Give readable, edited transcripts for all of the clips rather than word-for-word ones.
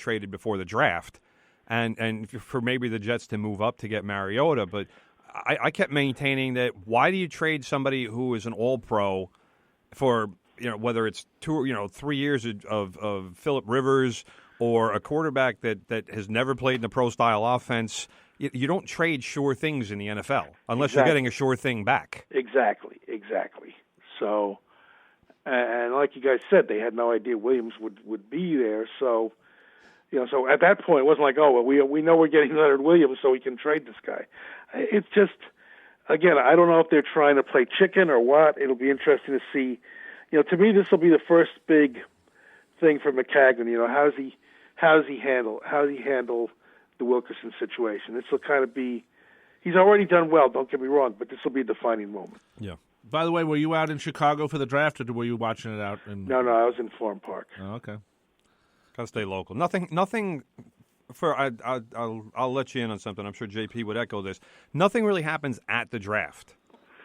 traded before the draft, and for maybe the Jets to move up to get Mariota. But I kept maintaining that why do you trade somebody who is an All-Pro for whether it's 3 years of Phillip Rivers or a quarterback that has never played in a pro-style offense? You don't trade sure things in the NFL unless you're getting a sure thing back. Exactly. So, and like you guys said, they had no idea Williams would be there. So, so at that point, it wasn't like, oh, well, we know we're getting Leonard Williams, so we can trade this guy. It's just, again, I don't know if they're trying to play chicken or what. It'll be interesting to see. To me, this will be the first big thing for Maccagnan. How does he handle the Wilkerson situation? This will kind of be. He's already done well. Don't get me wrong, but this will be a defining moment. Yeah. By the way, were you out in Chicago for the draft, or were you watching it out in? No, I was in Florham Park. Oh, okay. Gotta stay local. Nothing. I'll let you in on something. I'm sure JP would echo this. Nothing really happens at the draft.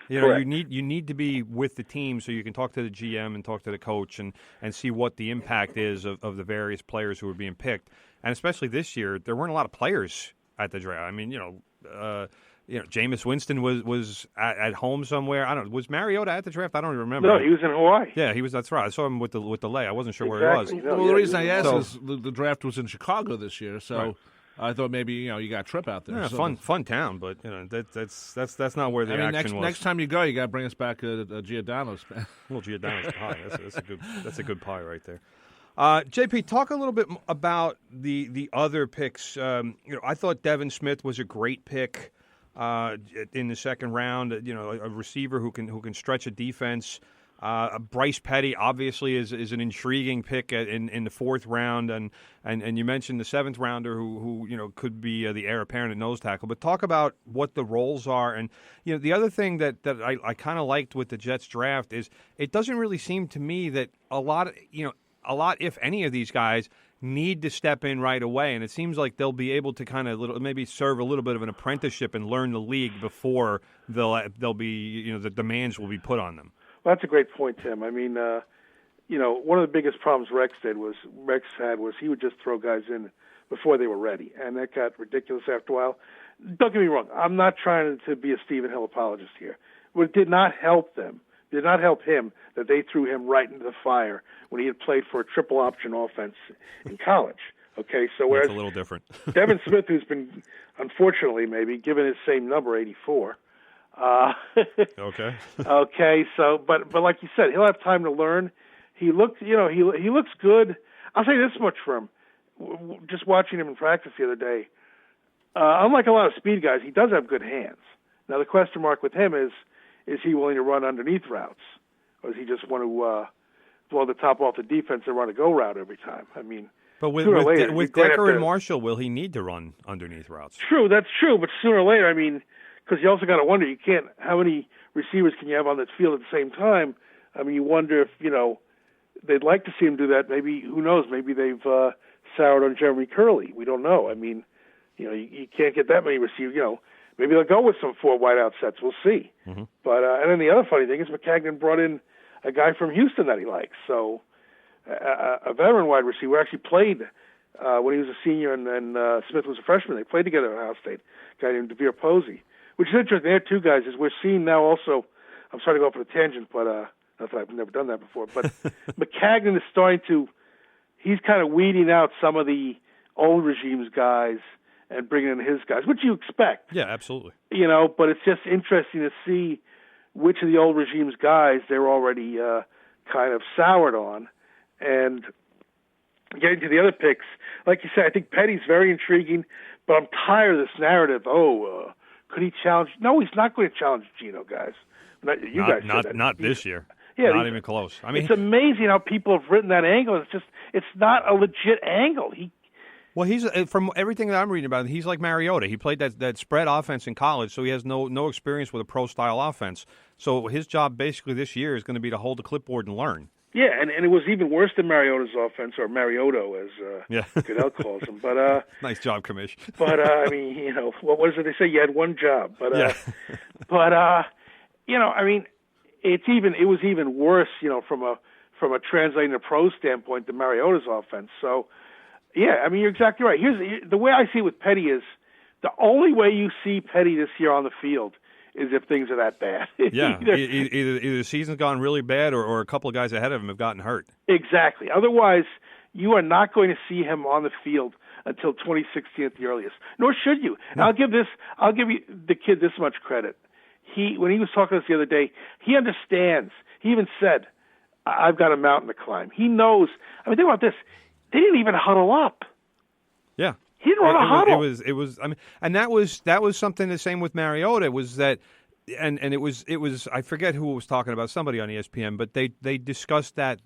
Correct. You need to be with the team so you can talk to the GM and talk to the coach and see what the impact is of the various players who are being picked. And especially this year, there weren't a lot of players at the draft. I mean, Jameis Winston was at home somewhere. I don't know. Was Mariota at the draft? I don't even remember. No, he was in Hawaii. Yeah, he was. That's right. I saw him with the lay. I wasn't sure where he was. No, well, the reason I asked is the draft was in Chicago this year, so right. I thought maybe you got a trip out there. Yeah, so fun town, but that's not where the action was. Next time you go, you got to bring us back a Giordano's. Well, Giordano's pie. That's a good pie right there. JP, talk a little bit about the other picks. I thought Devin Smith was a great pick in the second round. A receiver who can stretch a defense. Bryce Petty obviously is an intriguing pick in the fourth round, and you mentioned the seventh rounder who could be the heir apparent at nose tackle. But talk about what the roles are, and the other thing that I kind of liked with the Jets draft is it doesn't really seem to me that a lot if any of these guys need to step in right away, and it seems like they'll be able to kind of maybe serve a little bit of an apprenticeship and learn the league before they'll be the demands will be put on them. Well, that's a great point, Tim. I mean, one of the biggest problems Rex had was he would just throw guys in before they were ready, and that got ridiculous after a while. Don't get me wrong. I'm not trying to be a Stephen Hill apologist here. But it did not help him that they threw him right into the fire when he had played for a triple option offense in college. Okay, so whereas it's a little different. Devin Smith, who's been, unfortunately, maybe given his same number, 84. Okay. Okay. So, but like you said, he'll have time to learn. He looks good. I'll say this much for him. Just watching him in practice the other day, unlike a lot of speed guys, he does have good hands. Now the question mark with him is he willing to run underneath routes, or does he just want to blow the top off the defense and run a go route every time? I mean, but with Decker and Marshall, will he need to run underneath routes? True, that's true. But sooner or later, I mean. Because you also got to wonder, how many receivers can you have on that field at the same time? I mean, you wonder if, they'd like to see him do that. Maybe, who knows, maybe they've soured on Jeremy Curley. We don't know. I mean, you can't get that many receivers. Maybe they'll go with some 4 wideout sets. We'll see. Mm-hmm. But and then the other funny thing is Maccagnan brought in a guy from Houston that he likes. So a veteran wide receiver actually played when he was a senior and Smith was a freshman. They played together at Ohio State, a guy named DeVere Posey. Which is interesting. There are two guys, as we're seeing now also. I'm sorry to go off on a tangent, but not that I've never done that before. But Maccagnan is starting to, he's kind of weeding out some of the old regime's guys and bringing in his guys, which you expect. Yeah, absolutely. But it's just interesting to see which of the old regime's guys they're already kind of soured on. And getting to the other picks, like you said, I think Petty's very intriguing, but I'm tired of this narrative. Could he challenge? No, he's not going to challenge Geno, guys. Not this year. Yeah, not even close. I mean, it's amazing how people have written that angle. It's not a legit angle. He's from everything that I'm reading about, he's like Mariota. He played that spread offense in college, so he has no experience with a pro style offense. So his job basically this year is going to be to hold the clipboard and learn. Yeah, and it was even worse than Mariota's offense, or Mariota, as Goodell calls him. But nice job, Commish. But I mean, what is it they say? You had one job. But I mean, it was even worse, from a translating to pro standpoint than Mariota's offense. So, Yeah, I mean, you're exactly right. The way I see it with Petty is the only way you see Petty this year on the field is if things are that bad. Yeah, either the season's gone really bad or a couple of guys ahead of him have gotten hurt. Exactly. Otherwise, you are not going to see him on the field until 2016 at the earliest. Nor should you. And I'll give you the kid this much credit. When he was talking to us the other day, he understands. He even said, "I've got a mountain to climb." He knows. I mean, think about this. They didn't even huddle up. Yeah. He didn't run a huddle. It was. I mean, and that was something the same with Mariota was that, and it was. I forget who was talking about, somebody on ESPN, but they discussed that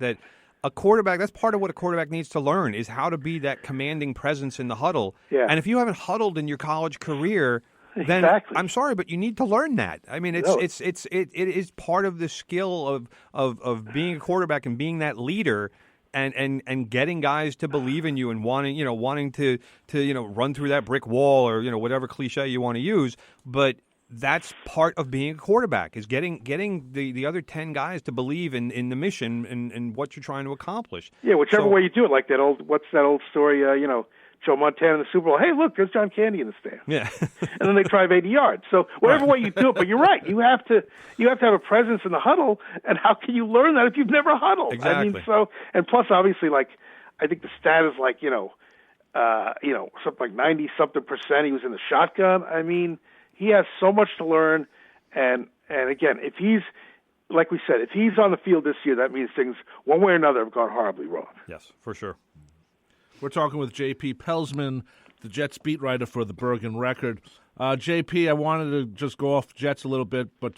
a quarterback. That's part of what a quarterback needs to learn is how to be that commanding presence in the huddle. Yeah. And if you haven't huddled in your college career, then exactly. I'm sorry, but you need to learn that. I mean, it is part of the skill of being a quarterback and being that leader. And getting guys to believe in you and wanting to run through that brick wall or whatever cliche you want to use, but that's part of being a quarterback is getting the other 10 guys to believe in the mission and what you're trying to accomplish. Yeah, whichever way you do it, like what's that old story? Joe Montana in the Super Bowl. Hey, look, there's John Candy in the stand. Yeah, and then they drive 80 yards. So whatever way you do it, but you're right. You have to have a presence in the huddle. And how can you learn that if you've never huddled? Exactly. I mean, and plus, obviously, I think the stat is something like 90-something% he was in the shotgun. I mean, he has so much to learn. And again, if he's like we said, if he's on the field this year, that means things one way or another have gone horribly wrong. Yes, for sure. We're talking with JP Pelzman, the Jets beat writer for the Bergen Record. JP, I wanted to just go off Jets a little bit, but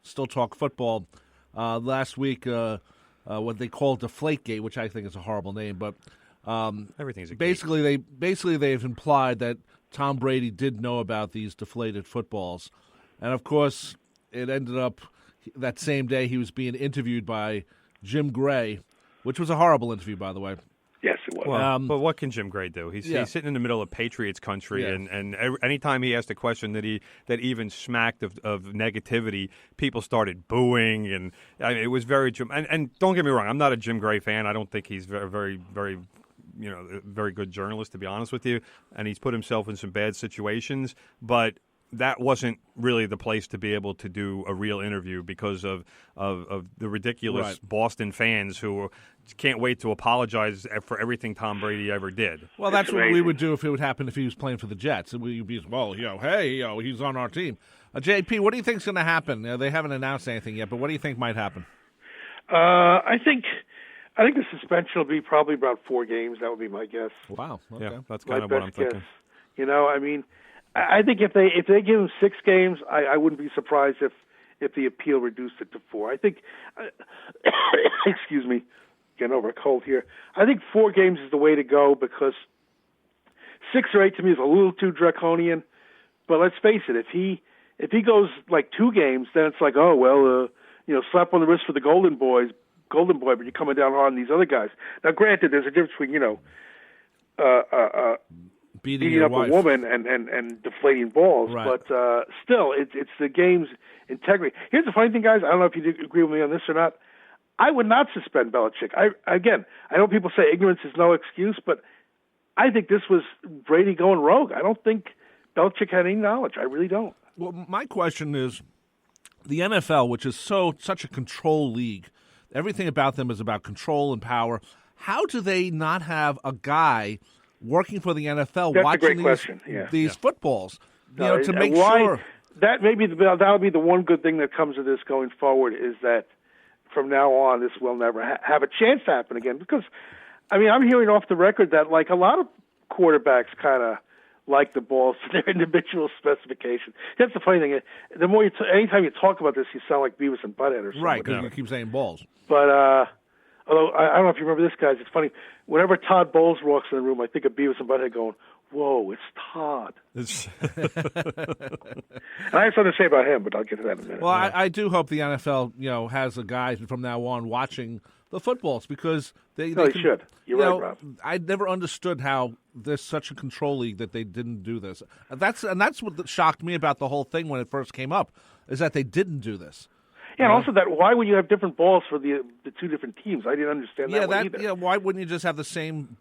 still talk football. Last week, what they call Deflategate, which I think is a horrible name, but everything's a basically they've implied that Tom Brady did know about these deflated footballs, and of course, it ended up that same day he was being interviewed by Jim Gray, which was a horrible interview, by the way. Yes, it was. Well, but what can Jim Gray do? He's sitting in the middle of Patriots country, and anytime he asked a question that even smacked of negativity, people started booing, and it was very. And don't get me wrong, I'm not a Jim Gray fan. I don't think he's very, very, very good journalist, to be honest with you, and he's put himself in some bad situations, but that wasn't really the place to be able to do a real interview because of the ridiculous Boston fans who can't wait to apologize for everything Tom Brady ever did. Well, that's what we would do if it would happen if he was playing for the Jets. We'd be, he's on our team. JP, what do you think's going to happen? They haven't announced anything yet, but what do you think might happen? I think the suspension will be probably about 4 games. That would be my guess. Wow. Okay. Yeah, that's kind of what I'm thinking. Guess. I mean, I think if they give him 6 games, I wouldn't be surprised if the appeal reduced it to 4. I think, excuse me, getting over a cold here. I think 4 games is the way to go because 6 or 8 to me is a little too draconian. But let's face it, if he goes like 2 games, then it's like, oh well, slap on the wrist for the Golden Boy, but you're coming down hard on these other guys. Now, granted, there's a difference between beating up wife. a woman and deflating balls, right. But still, it's the game's integrity. Here's the funny thing, guys. I don't know if you agree with me on this or not. I would not suspend Belichick. I know people say ignorance is no excuse, but I think this was Brady going rogue. I don't think Belichick had any knowledge. I really don't. Well, my question is, the NFL, which is such a control league, everything about them is about control and power. How do they not have a guy working for the NFL That's watching these footballs? To make sure that'll be the one good thing that comes of this going forward is that from now on this will never have a chance to happen again. Because I'm hearing off the record that like a lot of quarterbacks kind of like the balls to their individual specifications. That's the funny thing. The more anytime you talk about this, you sound like Beavis and Butthead or something. Right, because you keep saying balls. But although I don't know if you remember this, guys, it's funny. Whenever Todd Bowles walks in the room, I think of Beavis and Butthead going, "Whoa, it's Todd." And I have something to say about him, but I'll get to that in a minute. Well, I do hope the NFL, has a guy from now on watching the footballs because they should. You're right, Rob. I never understood how there's such a control league that they didn't do this. That's what shocked me about the whole thing when it first came up, is that they didn't do this. Yeah, and also that why would you have different balls for the 2 different teams? I didn't understand that one either. Yeah, why wouldn't you just have the same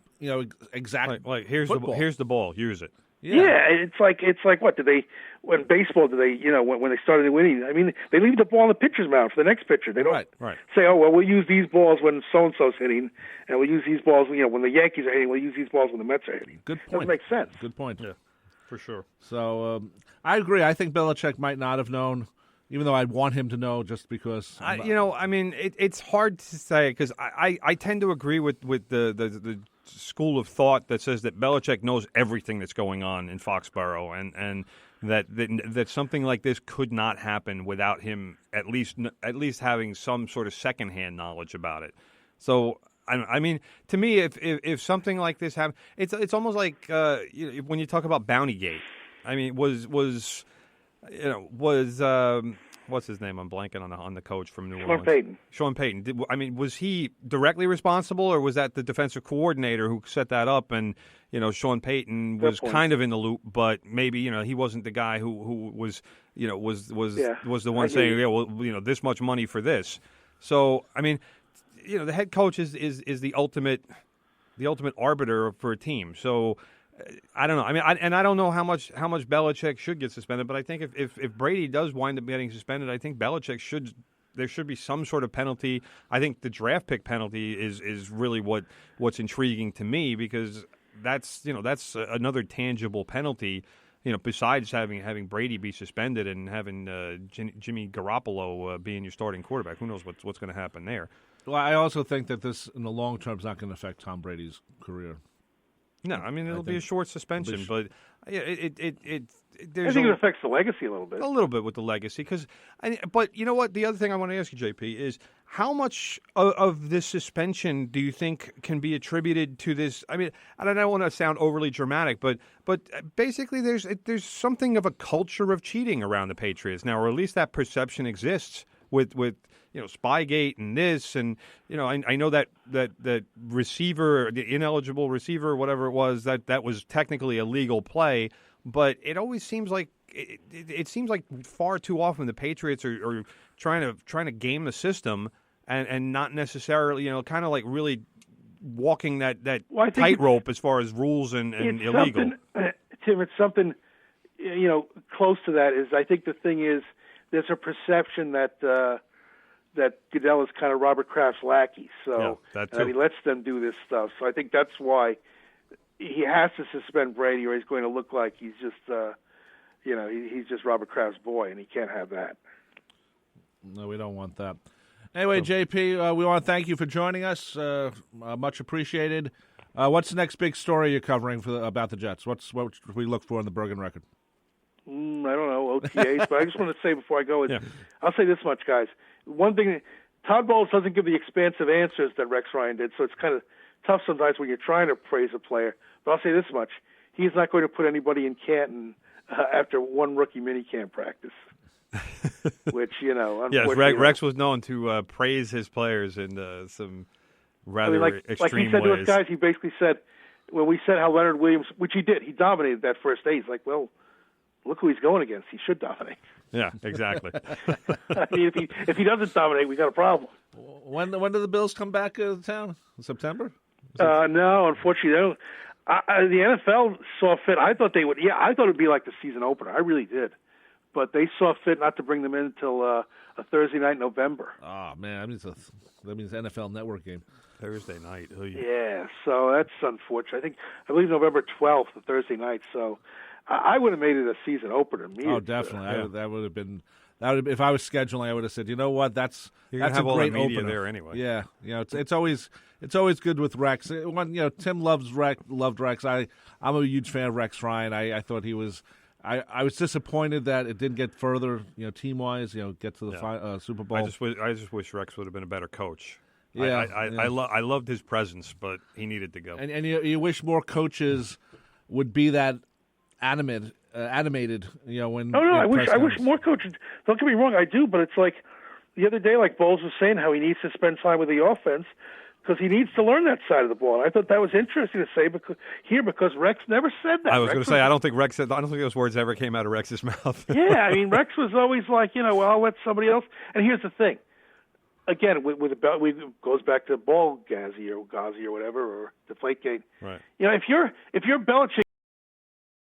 exact. Like here's football. here's the ball, use it. Yeah, it's like what did they? When baseball, do they? When they started winning, I mean, they leave the ball in the pitcher's mouth for the next pitcher. They don't Right. say, "Oh, well, we'll use these balls when so and so's hitting, and we'll use these balls, when the Yankees are hitting. We'll use these balls when the Mets are hitting." Good point. Doesn't make sense. Good point. Yeah, for sure. So I agree. I think Belichick might not have known, even though I'd want him to know, just because. It's hard to say because I tend to agree with the school of thought that says that Belichick knows everything that's going on in Foxborough and that something like this could not happen without him at least having some sort of secondhand knowledge about it. So I mean, to me, if something like this happened, it's almost like when you talk about Bountygate. I mean, was what's his name? I'm blanking on the coach from New Orleans. Sean Payton. Was he directly responsible, or was that the defensive coordinator who set that up? And Sean Payton was kind of in the loop, but maybe he wasn't the guy who was was the one saying, this much money for this. So I mean, the head coach is the ultimate arbiter for a team. So. I don't know. I mean, I don't know how much Belichick should get suspended, but I think if Brady does wind up getting suspended, I think Belichick there should be some sort of penalty. I think the draft pick penalty is really what's intriguing to me because that's another tangible penalty. Besides having Brady be suspended and having Jimmy Garoppolo being your starting quarterback, who knows what's going to happen there. Well, I also think that this in the long term is not going to affect Tom Brady's career. No, I mean it'll be a short suspension, but I think it affects the legacy a little bit. A little bit with the legacy, but you know what? The other thing I want to ask you, JP, is how much of this suspension do you think can be attributed to this? I mean, I don't want to sound overly dramatic, but basically there's something of a culture of cheating around the Patriots now, or at least that perception exists with Spygate and this, and I know that receiver, the ineligible receiver, whatever it was, that was technically a legal play, but it always seems like it seems like far too often the Patriots are trying to game the system and not necessarily kind of like really walking that tightrope as far as rules and illegal. Tim, it's something close to that. Is I think the thing is there's a perception that Goodell is kind of Robert Kraft's lackey, so he lets them do this stuff. So I think that's why he has to suspend Brady, or he's going to look like he's just, he's just Robert Kraft's boy, and he can't have that. No, we don't want that. Anyway, JP, we want to thank you for joining us. Much appreciated. What's the next big story you're covering about the Jets? What should we look for in the Bergen record? I don't know, OTAs, but I just want to say before I go, I'll say this much, guys. One thing, Todd Bowles doesn't give the expansive answers that Rex Ryan did, so it's kind of tough sometimes when you're trying to praise a player. But I'll say this much. He's not going to put anybody in Canton after one rookie minicamp practice, which, unfortunately. Yes, Rex was known to praise his players in some rather extreme like he said ways. To us guys, he basically said, when we said how Leonard Williams, which he did, he dominated that first day. He's like, well, look who he's going against. He should dominate. Yeah, exactly. I mean, if he doesn't dominate, we got a problem. When do the Bills come back to town? In September? No, unfortunately, they don't. The NFL saw fit. I thought they would. Yeah, I thought it would be like the season opener. I really did. But they saw fit not to bring them in until a Thursday night in November. Oh, man, that means NFL Network game. Thursday night. Oh, yeah, so that's unfortunate. I believe November 12th, the Thursday night. So I would have made it a season opener. Oh, definitely. That would have been. If I was scheduling, I would have said, you know what, that's a have all great the media opener there anyway. Yeah, it's always good with Rex. Tim loved Rex. I'm a huge fan of Rex Ryan. I thought he was. I was disappointed that it didn't get further, team wise, get to the Super Bowl. I just wish Rex would have been a better coach. Yeah, I loved his presence, but he needed to go. And you wish more coaches would be that animated. When I wish more coaches. Don't get me wrong, I do, but it's like the other day, like Bowles was saying, how he needs to spend time with the offense because he needs to learn that side of the ball. And I thought that was interesting to say because Rex never said that. I was going to say I don't think those words ever came out of Rex's mouth. Yeah, I mean Rex was always like, I'll let somebody else. And here's the thing: again, with it goes back to ball Ghazi or whatever, or Deflategate. Right. You know, if you're Belichick,